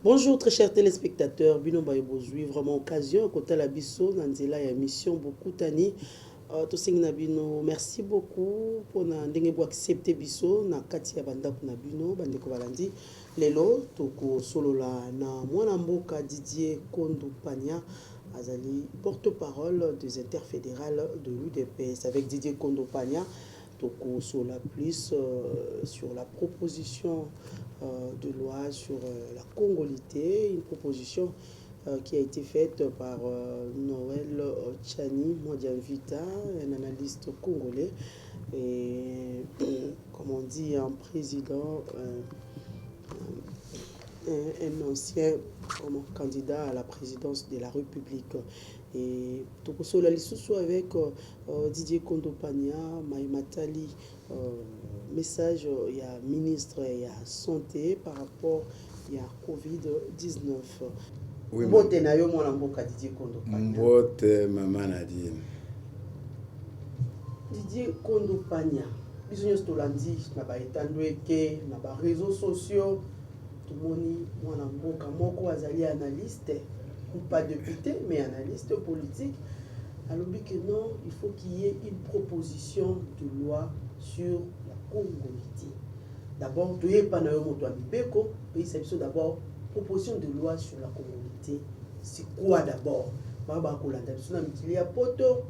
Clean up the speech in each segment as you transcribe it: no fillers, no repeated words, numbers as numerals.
Bonjour très chers téléspectateurs, bino baibozui vraiment occasion kota la biso nanzela ya mission beaucoup tani tosengi na bino merci beaucoup pour na ndenge bo accepter biso na kati ya bandako na bino bandeko balandi lelo toko solola na mwana mboka Didier Kondo Pagna azali porte-parole des interfédérales de l'UDPS. Avec Didier Kondo Pagna toko solola plus sur la proposition de loi sur la congolité, une proposition qui a été faite par Noël Tchani Modianvita, un analyste congolais, et comme on dit, un président, un ancien candidat à la présidence de la République. Et Tokoso Lisusu avec Didier Kondo Pagna, Maïmatali, message, il y a ministre, il y a santé par rapport il y a Covid-19. Oui, Mbote na yo mwana mboka Didier Kondo Pagna. Mbote mama Nadine. Didier Kondo Pagna. Biso nyonso tolandi na ba etandweke na ba réseaux sociaux. Tomoni mwana mboka moko azali analyste ou pas député mais analyste politique. Alors que non, il faut qu'il y ait une proposition de loi sur la congolité. D'abord, tu es pas pays c'est d'abord proposition de loi sur la congolité. C'est quoi d'abord? Baba kolanda biso na mitili ya poto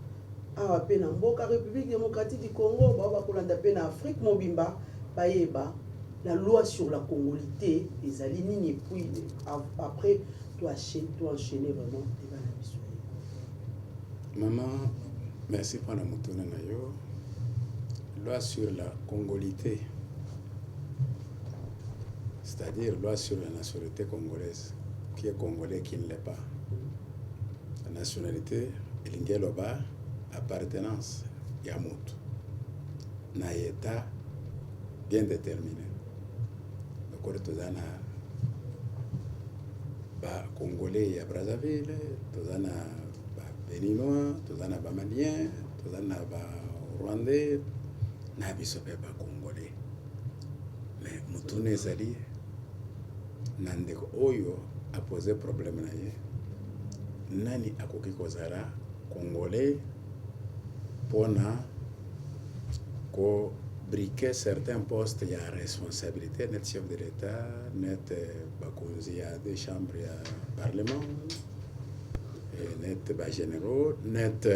awa pe na mboka République démocratique du Congo, baba kolanda pe na Afrique mobimba bayeba la loi sur la congolité les alignés et puis après tu enchaîner vraiment les biso. Maman, merci pour la moutone na yo. Loi sur la congolité, c'est-à-dire loi sur la nationalité congolaise, qui est congolais, qui ne l'est pas. La nationalité, Lingeloba, appartenance, Yamout. Na état bien déterminé. Le corps tozana ba congolais ya Brazzaville, tozana ba béninois, tozana ba malien, tozana ba rwandais, na biso pe ba congolais. Mais mutune ezali nandeko oyo a posé problème na ye. Nani akoki kozala congolais pona ko briquer certains postes, il y a responsabilité, net chef de l'État, net bakonzi ya des chambres ya parlement, net ba généraux, net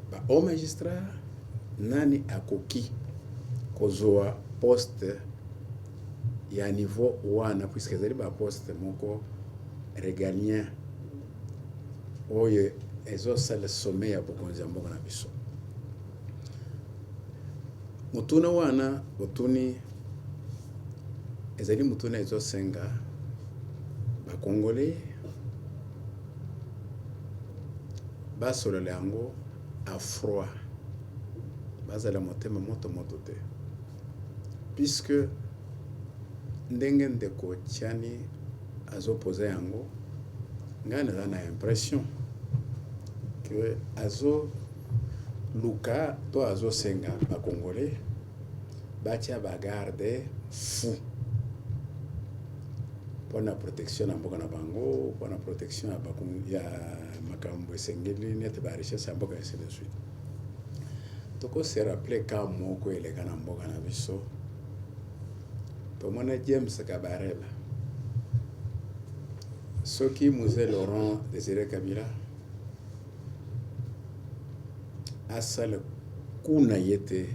ba haut magistrat, nani akoki kozoa poste ya niveau wana puisque zali ba poste moko régalien oye ezo sala sommet ya bokonzi ya mboka na biso. Mutuna wana botuni ezali mutuna ezo senga ba congolais ba solo lango a froid bazala motema moto te puisque ndenge ndeko Tchani azo poser yango ngana na impression que azo luka to azo senga ba congolais batia ba garde fou pour la protection na mboka na bango, pour la protection ya makambo esengeli net ba richesse ya mboka ainsi de suite. Toko se rappeler ka moko eleka na mboka na biso to mona James Kabareba soki Mzee Laurent Désiré Kabila asala kuna yete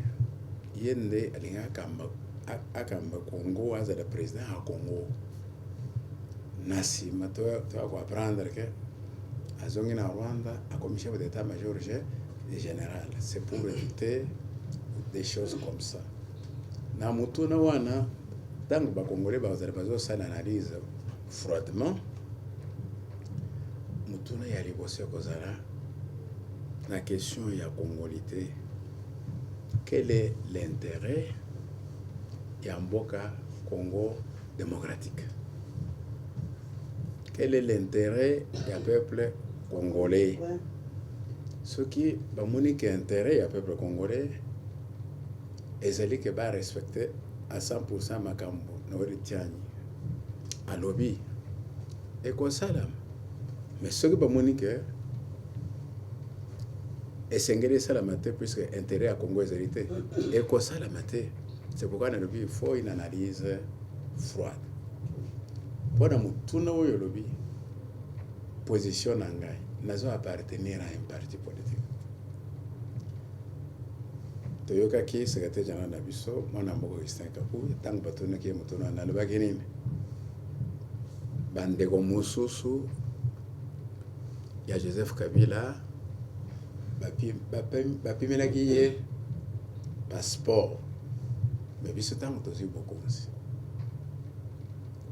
yende alinga akamba Congo azala président à Congo nasi mato kwa apprendre que azongi na Rwanda a comme chef d'état-major général. C'est pour éviter des choses comme ça. Na mutuna wana tango ba Congolais bazala bazo sana analyse froidement mutuna ya libose kozala la question ya congolité. Quel est l'intérêt ya mboka Congo démocratique? Quel est l'intérêt du peuple congolais? Ce qui va monique intérêt du peuple congolais, ezali que va respecter à 100% makambo na wele tianyi alobi ekosala mais soki bamoni ke esengeli esalama te puisque intérêt ya Congo ezali te ekosalama te. C'est pourquoi nalobi il faut une analyse froide mpona motuna oyo olobi position na ngai nazo appartenir à un parti politique. Toyokaki secrétaire général na biso mwana moko Christian Kapuya ntango batonaki ye motuna nalobaki nini bandeko mosusu ya Joseph Kabila bapimelaki ye passeport mais biso ntango tozwi bokonzi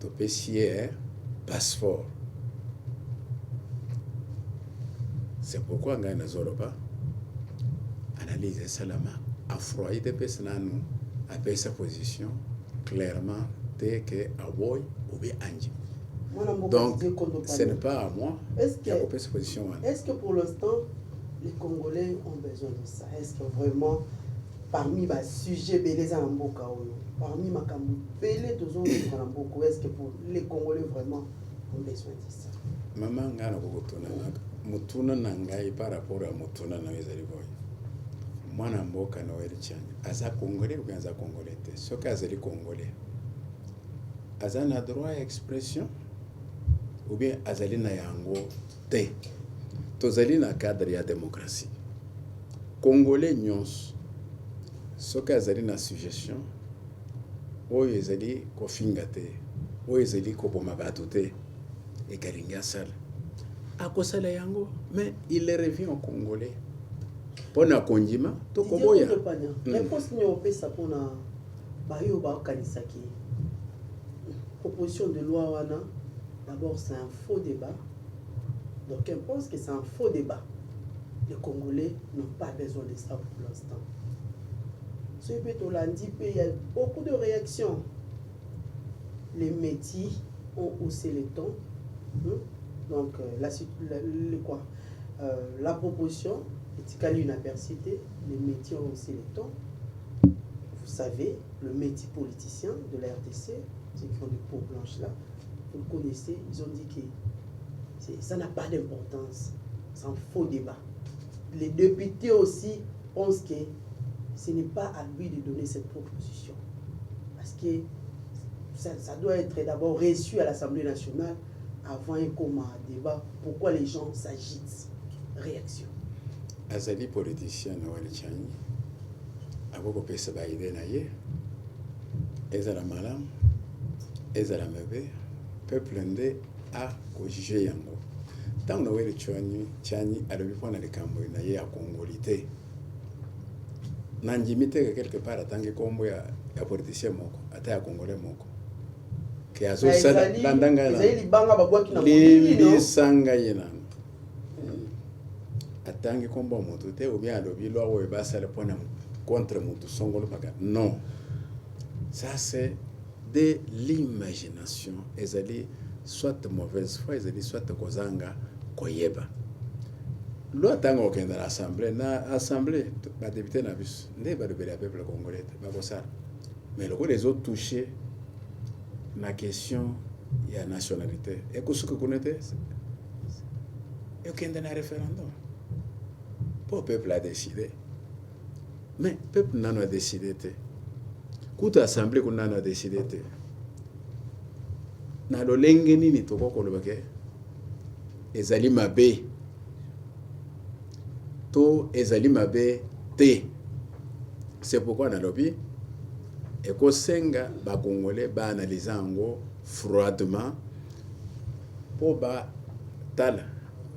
topesi ye passeport. C'est pourquoi ngai nazoloba analyse esalama afroi te pesa nanu apesa position clairement te que aboy ou bien anji. Donc ce n'est pas à moi qui a cette position. Est-ce que pour l'instant les Congolais ont besoin de ça? Est-ce que vraiment parmi les sujets belés en Mboka, parmi ma belé tous en Mboka, est-ce que pour les Congolais vraiment ont besoin de ça? Maman ngana kokotuna mutuna nangai par rapport à mutuna na wezali boy. Mwana mboka na weli chanya. Aza Congolais ou bien aza Congolais te. Soka azali Congolais. Aza na droit à expression ou bien azali na yango te. Tozali na cadre ya démocratie. Congolais nyons soka azali na suggestion oyo ezali kofinga te oyo ezali koboma bato te ekalingi asala akosala yango mais il revient au Congolais mpona kondima tokoboya réponse ni opesa mpona bayo bakanisaki proposition de loi wana. D'abord c'est un faux débat, donc on pense que c'est un faux débat. Les Congolais n'ont pas besoin de ça pour l'instant. Ce Pétolandi, il y a beaucoup de réactions. Les métis ont haussé les tons. Donc, la proposition est inapercité. Les métis ont haussé les tons. Vous savez, le métis politicien de la RDC, ceux qui ont des peaux blanches là, vous le connaissez, ils ont dit que ça n'a pas d'importance. C'est un faux débat. Les députés aussi pensent que ce n'est pas à lui de donner cette proposition. Parce que ça doit être d'abord reçu à l'Assemblée nationale avant un débat. Pourquoi les gens s'agitent? Réaction. Azali politicien Noël Chani, aboko pesa ba idée na ye, ezala malam, ezala mebe, peuple ndé a ko juger yango. Tant Noël Chani a le point de cambo na ye a congolité. Nanjimite quelque part atange kombo ya politicien moko, ata ya congolais moko. Ke azo sala bandanga na. Ezali libanga babwaki na Li sanga yena. Atangi kombo moto te ou bien alobi lo oyo basala pona contre moto songolo paka. Non. Ça c'est de l'imagination. Ezali soit mauvaise foi, ezali soit kozanga koyeba. Lo atanga okenda na assemblée ba député na bis ndé ba lebela peuple congolais ba kosala. Mais les autres touchés la question de la nationalité. Et que ce que vous connaissez, il y a un référendum. Le peuple a décidé. Mais le peuple n'a pas décidé. Quand l'Assemblée a décidé, na lo lengeni ni toko kolobake ezali mabe to ezali mabe te. C'est pourquoi na lobi ekosenga ba congolais ba analyser ngo froidement pour ba tala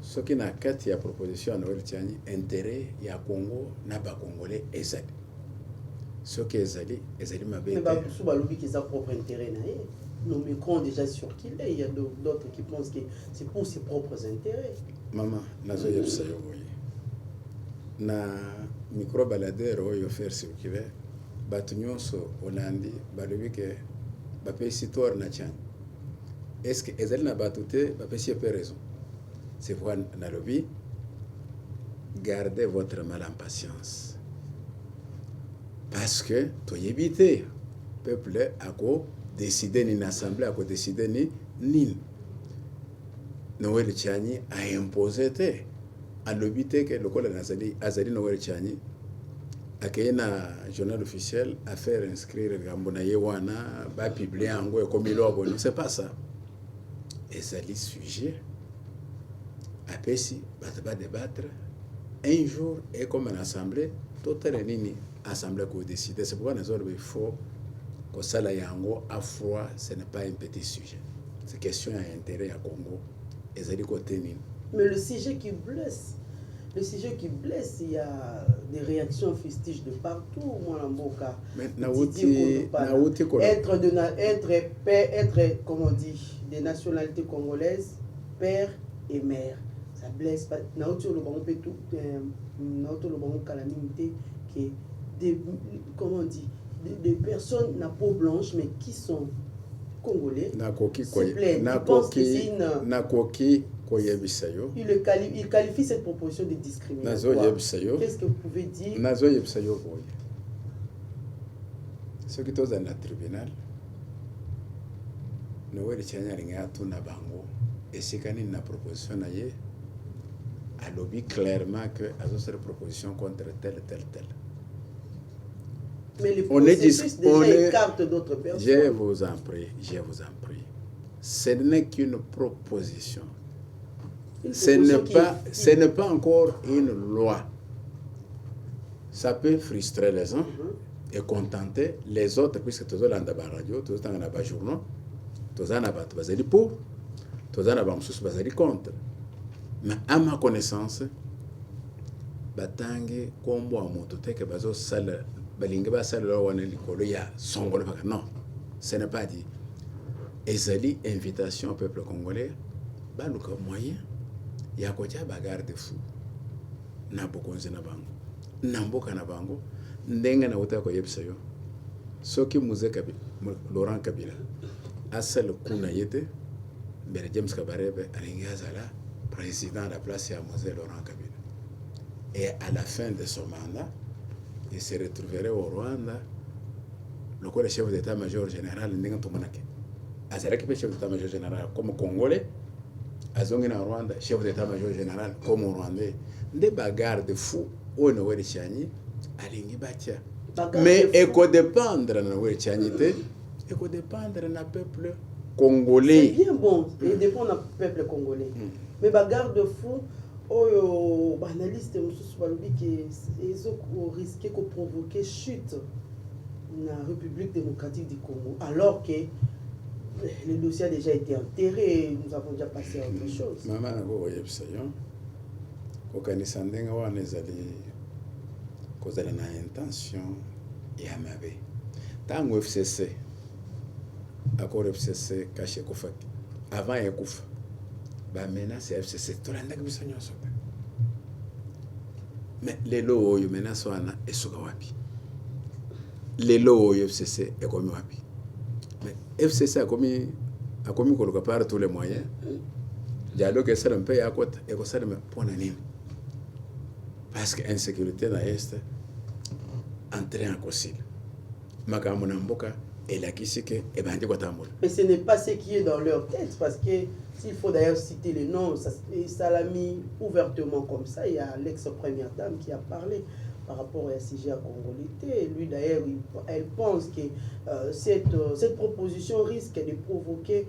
ce qui na kati ya proposition na Noël intérêt ya Congo na ba congolais ezali ce qui ezali mabe mais ba sous ba lobi qui sa propre intérêt na ye. Nos micros déjà sûr qu'il est. Il y a d'autres qui pensent que c'est pour ses propres intérêts. Maman, nazo yebsa yo boye. Na micro baladeur oyo faire circuler. Batu nyonso Hollandi balobi ke bapesi tor na tchang. Est-ce que ezali na batute bapesi pe raison? C'est pourquoi na lobi gardez votre mal en patience. Parce que to yebite peuple a décidé ni l'assemblée a décidé ni nini Noël Tchani a imposé à l'obité que le col azali Noël Tchani a créé un journal officiel à faire inscrire le Gambona Yewana va publier en gros comme il a c'est pas ça et ça les sujets après si va débattre un jour et comme une assemblée totale nini assemblée qui décide c'est pourquoi nous il faut que ça la yango à froid ce n'est pas un petit sujet c'est question à intérêt à Congo et ça dit côté nini mais le sujet qui blesse, il y a des réactions fustiges de partout. Moi, en Boka, être, comme on dit, des nationalités congolaises, père et mère, ça blesse pas. Comment on dit, des personnes n'a peau blanche, mais qui sont congolais. Il qualifie cette proposition de discrimination. Qu'est-ce que vous pouvez dire? Ce qui est dans le tribunal, nous avons et c'est quand une proposition a lobby clairement que cette proposition contre tel. Mais les processus déjà écartent d'autres personnes. Je vous en prie. Ce n'est qu'une proposition. Ce n'est pas encore une loi. Ça peut frustrer les gens et contenter les autres, puisque tous les gens dans la radio, tous les gens dans la journaux, tous les gens dans la pour, tous les gens dans la contre. Mais à ma connaissance, batangi kombo amotote que bazo sala balinga ba sala wana likolo ya songolo paka non, ce n'est pas dit. Ezali invitation au peuple congolais baluka moyen ya koja bagarre de fou na bokonzi na bango na mboka na bango ndenga na uta ko yebisa yo soki muze Kabila Laurent Kabila asal kuna yete mbere James Kabarebe alinga zala président de la place à Moselle Laurent Kabila. Et à la fin de son mandat, il se retrouverait au Rwanda, le chef d'état-major général Ndenga-Tomonake. Azaraki le chef d'état-major général comme Congolais, Azongina Rwanda, chef d'état-major général comme Rwandais. Des bagarres de fous, au Noël Chani, à l'Ingibatia. Mais il faut dépendre de Noël Chani, il faut dépendre du peuple congolais. C'est bien bon, il dépend du peuple congolais. Mais bagarre de fou, les analystes risquent de provoquer chute dans la République démocratique du Congo, alors que le dossier a déjà été enterré, nous avons déjà passé à autre chose. Maman, vous avez une intention et à ma vie. Tant que FCC, accord FCC caché Koufak, avant un Kouf. Maintenant c'est FCC tout la ndak biso nyonso mais lelo oyo menace wana esuka wapi lelo oyo FCC ekomi wapi mais FCC akomi koloka par tous les moyens dialogue ça un peu ya kota eko ça me pona nini parce que insécurité na est entrer en cosile makambo na mboka elakisi ke ebandi kotambola. Mais ce n'est pas ce qui est dans leur tête, parce que s'il faut d'ailleurs citer les noms, ça l'a mis ouvertement comme ça. Il y a l'ex-première dame qui a parlé par rapport à CGA Congolité. Lui d'ailleurs, elle pense que cette proposition risque de provoquer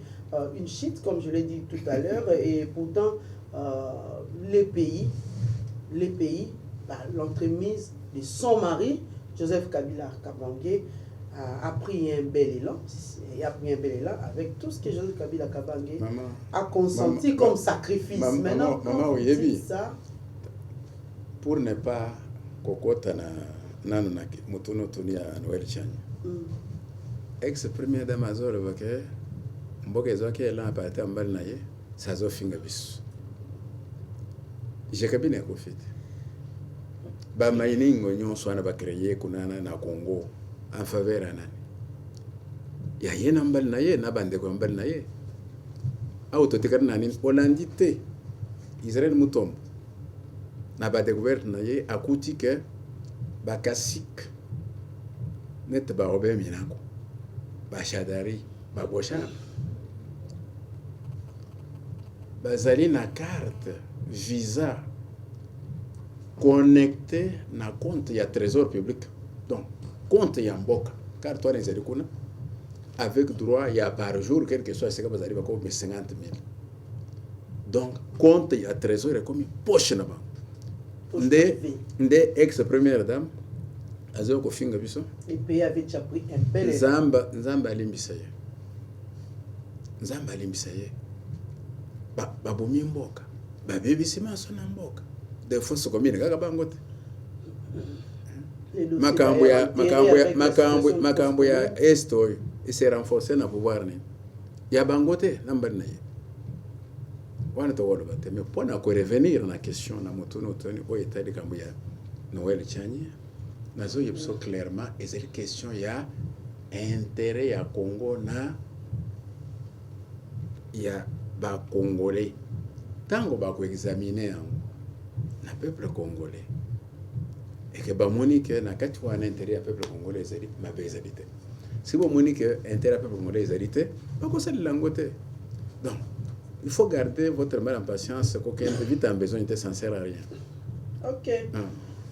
une chute, comme je l'ai dit tout à l'heure, et pourtant les pays, l'entremise de son mari, Joseph Kabila Kabange, a pris un bel élan, avec tout ce que Joseph Kabila Kabange a consenti comme sacrifice. Maintenant, maman, oui, ça, pour ne pas kokota na mutuno tunia Noël Chani. Ex-premier dame azole vake mboka ezoki ela apate mbali na ye sazo finga bisu. Je kabine ko fit. Ba mining nyonso ana ba créer kunana na Congo en faveur à nani. Il y a un ambal naye, na bande ko ambal naye. Autotikar nani Hollandite. Israël mutombo. Na ba découverte naye akuti ke bakasik net ba robé minako. bashadari baboshana bazali na carte visa connecté na compte ya trésor public, donc compte ya mboka carte wana ezali kuna avec droit ya par jour quelque soit ce que bazali bako 50 000, donc compte ya trésor est comme poche na ba nde ex première dame azo ko finga biso et pays avait déjà pris un bel nzamba alimbisa ye babomi mboka babebisi maso na mboka de fois commune kaka bango te makambo ya est oyo ese renforcer na pouvoir ni ya bango te nambali na ye wana to wolo bate mais pour na ko revenir na question na motono toni oyo etali kambo ya Noël Tchani nazo yebso clairement ezali question ya intérêt ya Congo na ya ba congolais tango ba ko examiner na peuple congolais et que ba monique na kati wana intérêt ya peuple congolais ezali mabezalité si bo monique intérêt ya peuple congolais ezalité ba ko sali langote. Donc il faut garder votre mal en patience, qu'aucun vite en besoin n'était ça ne sert à rien. Ok.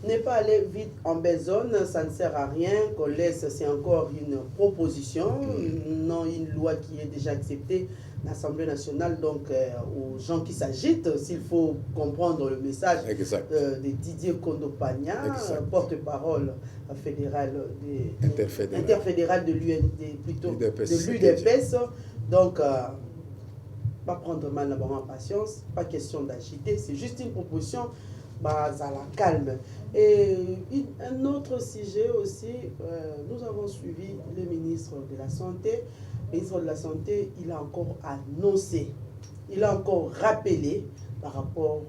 Ne pas aller vite en besogne, ça ne sert à rien. Qu'on laisse, c'est encore une proposition, non une loi qui est déjà acceptée à l'Assemblée nationale. Donc, aux gens qui s'agitent, s'il faut comprendre le message de Didier Kondopagna, porte-parole fédéral interfédéral de l'UND, plutôt de l'UDPS. Donc, pas prendre mal en patience, pas question d'agiter, c'est juste une proposition à la calme. Et un autre sujet aussi, nous avons suivi le ministre de la Santé. Le ministre de la Santé, il a encore annoncé, il a encore rappelé par rapport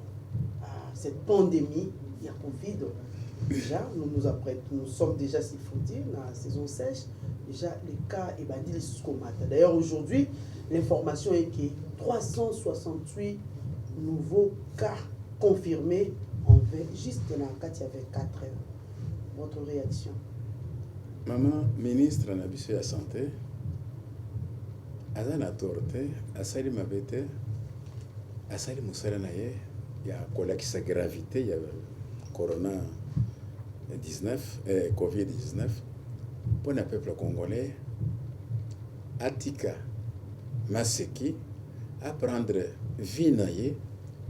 à cette pandémie, il y a Covid. Déjà, nous sommes déjà, s'il faut dire, dans la saison sèche. Déjà, les cas est bandit jusqu'au matin. D'ailleurs, aujourd'hui, l'information est que 368 nouveaux cas confirmés juste dans le cas, il y avait 4 heures. Votre réaction? Maman, ministre de la Santé, Azana Torte, Asali Mabete, Asali Moussalanaye, il y a collègue sa gravité, il y a Covid-19, pour le peuple congolais, Atika Maseki, à prendre Vinaye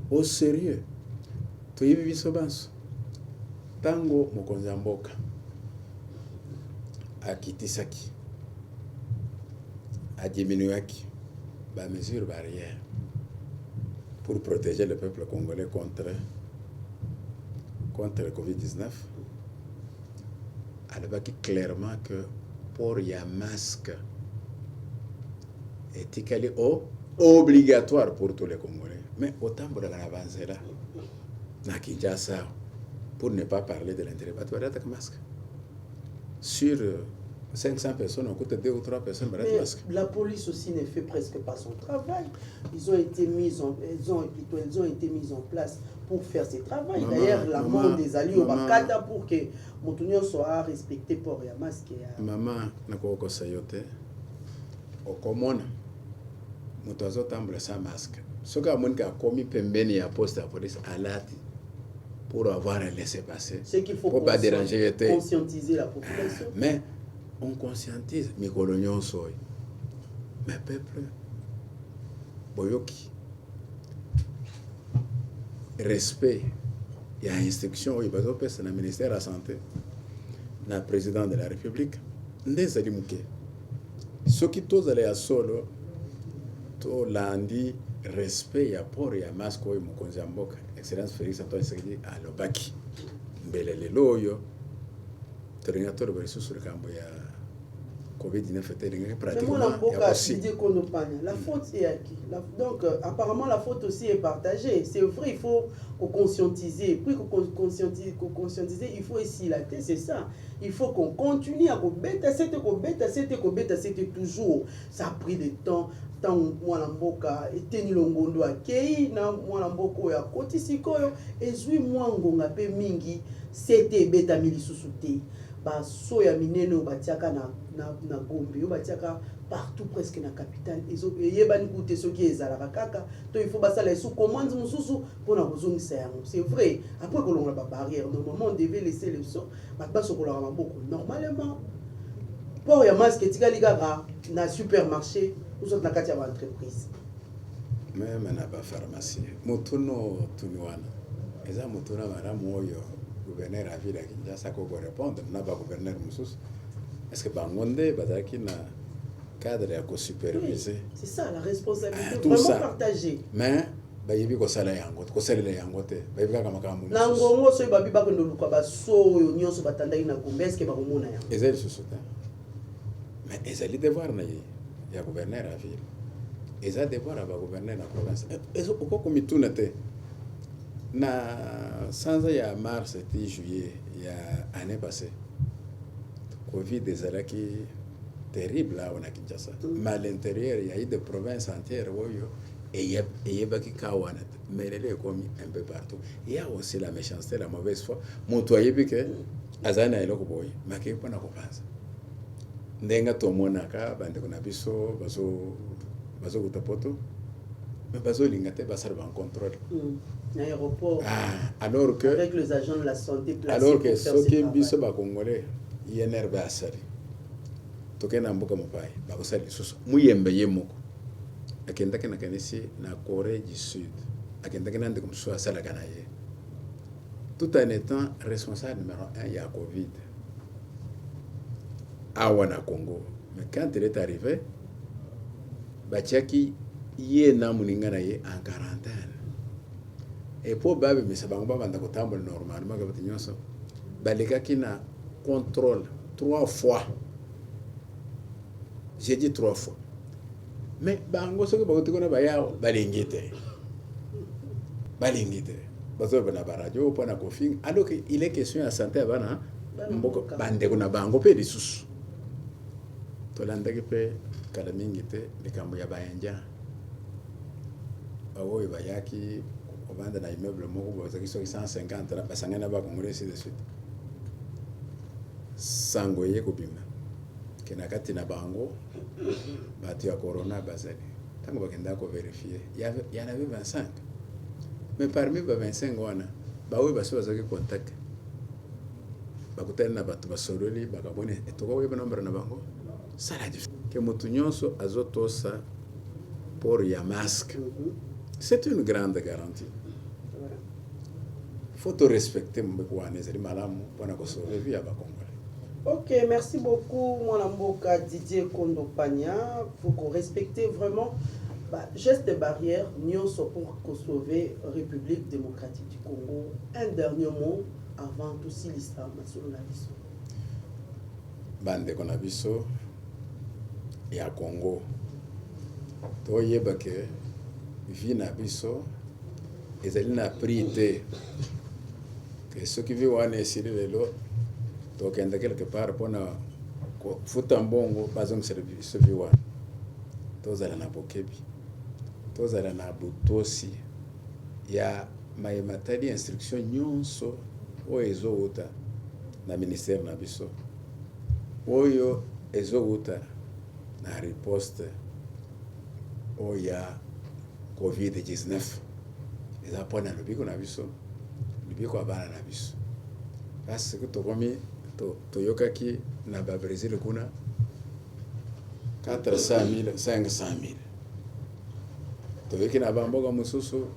au sérieux. Toyebi biso banso tango mokonzi ya mboka akitisaki adiminuaki ba mesures barrières pour protéger le peuple congolais contre le Covid-19. Alabaki clairement que pour y a masque est obligatoire pour tous les Congolais. Mais autant pour la avancée là, pour ne pas parler de l'intérêt, tu vas avec masque. Sur 500 personnes, on coûte 2 ou 3 personnes, mais masque. La police aussi ne fait presque pas son travail. Ils ont été mis en place pour faire ce travail. D'ailleurs, la mort des alliés au Bakata pour que Montonio soit respecté pour les masques. Maman, nakoko sayote. Au commun, Montozo tamble sans masque. Ce qu'a commis pembeni ya poste à police à l'ati pour avoir un laissez-passer. C'est qu'il faut conscientiser la population. Mais on conscientise mes coloniaux soy. Mais peuple boyoki respect et instruction il va dans le ministère de la santé, le président de la République, ndezali muke. Ce qui tous aller à solo, to landi respect ya port ya masque oyo mokonzi ya mboka excellence Félix Antoine Tshisekedi alobaki mbele lelo oyo tolinga toloba lisusu likambo ya Covid-19 etelinga pratiquement ya aussi. La faute est à qui? Donc apparemment la faute aussi est partagée. C'est vrai, il faut conscientiser. Puis conscientiser, il faut essayer la tête, c'est ça. Il faut qu'on continue à bêta toujours. Ça a pris du temps. Tant mwana mboka eteni longondo akei na mwana mboko ya koti sikoyo ezwi mwangonga pe mingi sete beta milisusu te baso ya minene oyo batiaka na Gombe oyo batiaka partout presque na capitale eyebani kute soki ezalaka kaka to il faut basala sous commande mosusu mpona kozongisa yango. C'est vrai après kolongola babarrière normalement on devait laisser les so bato basokolaka maboko normalement port ya masque etikali kaka na supermarché ouzot na kati ya baentreprise meme na bapharmacie motuno tuni wana eza motuna malamu oyo gouverneur ya ville ya Kinshasa kokorépondre na bagouverneur mosusu est-ce que bango nde bazalaki na cadre ya kosupervise. C'est ça la responsabilité tout vraiment ça. partagée. Mais bayebi kosalela yango te bayebi kaka makambo na ngongo soki babi bakende luka baso oyo nyonso batandaki na Gombe est-ce que bakomona yango ezali lisusu te mais ezali devoir na ye ya gouverneur ya ville eza devoir ya bagouverneur na province okokomituna te na sanza ya mars ti juillet ya année passée covid ezalaki terrible awa na Kinshasa mais à l'intérieur il y a eu des provinces entières oyo eyebaki ka wana mais lelo ekomi un peu partout. Il y a aussi la méchanceté, la mauvaise foi moto ayebi ke azali na eloko boye makei mpona kopanza ndenge tomonaka bandeko na biso bazokuta poto mais bazolinga te basala bancontrôle l'aéroport alors que avec les agents de la santé placés alors que soki biso bakongolais INR basali tokende na mboka mopaya bakosala lisusu muyembe ye moko akendaki nakanisi na Corée du Sud akendaki na ndeko mosusu asalaka na ye tout en étant responsable numéro 1 ya Covid awa na Congo. Mais quand il est arrivé batiaki ye na moninga na ye en quarantaine et po babe misa bango babanda kotambola normalement kabati nyonso balekaki na contrôle 3 fois. J'ai dit 3 fois. Mais bango soki bakoti na bayao balingi te bazo bana baradio pona kofing alors que il est question ya santé bana mboko bandeko na bango pe lisusu tolandaki pe kala mingi te likambo ya bayenja awo bayaki obanda na immeuble moko bozaki soki 150 na basangana ba congolais de suite sango ye kobima kena kati na bango batu ya corona bazali tango bakenda ko vérifier il y en avait 25 mais parmi ba 25 wana bawe baso bazaki contact bakutana na batu basololi bakabone etoko weba nombre na bango sala di ke mutu nyonso azotosa pour ya masque. C'est une grande garantie. Faut te respecter mbekwane zali malamu pona ko sauver vie ya bakongolais. Ok, merci beaucoup, mon amboka Didier Kondopania. Il faut qu'on respecte vraiment gestes de barrière, pour sauver la République démocratique du Congo. Un dernier mot avant tout si l'islam sur la biso. Bande konabiso ya Congo. Toyeba ke vie na biso ezali na priorité. Que ceux qui vivent en Esili lelo tokenda quelque part pona futa mbongo bazong service viwa tozala na bokebi tozala na butosi ya mayematali instruction nyonso o ezouta na ministère na biso oyo ezouta na riposte o ya COVID-19 eza pona lobiko na biso lobiko abana na biso parce que tokomi toyokaki na ba Brésil kuna 400,000 500,000 toyoki na bamboka mususu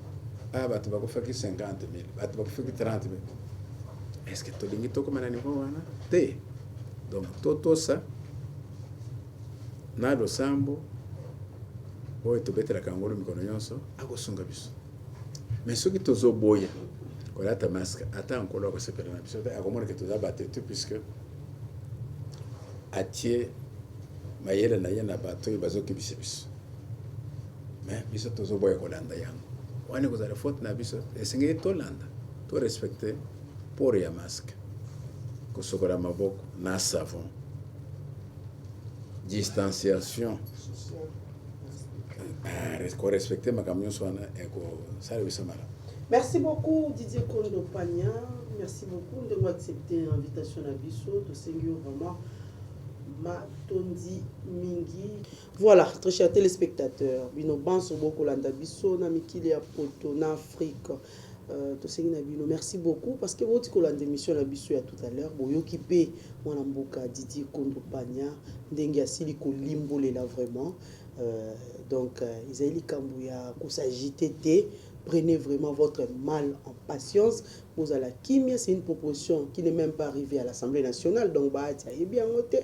batu bakufaki 50,000 batu bakufaki 30,000. Est-ce que tolingi tokoma na niveau wana te? Donc totosa na losambo oyo tobetelaka ngolo mikono nyonso akosunga biso mais soki tozoboya kolata masque ata nkolo akosepela na biso te akomona ke toza batetu puisque atie mayele na ye na bato oyo bazokibisa biso mais biso tozoboya kolanda yango wana kozala faute na biso esengeli tolanda to respecte port ya masque kosokola maboko na savon distanciation ko respecte makambo nyonso wana ekosala biso malamu. Merci beaucoup Didier Kondo Pagna. Merci beaucoup de accepter l'invitation à Bisso, de Seigneur vraiment Matondi Mingi. Voilà, très chers téléspectateurs, Bino Banso Boko Landa Bisso, Namikili Apoto, na Afrique. Merci beaucoup parce que votre colonne d'émission la Bisso tout à l'heure, Boyoki P, Mwanamboka, Didier Kondo Pagna, Ndengia Siliko Limbo là vraiment. Donc, Isaïli Kambouya, Kousagité, prenez vraiment votre mal en patience. Vous allez la kimia, c'est une proposition qui n'est même pas arrivée à l'Assemblée nationale. Donc, bah, tiens, bien noté.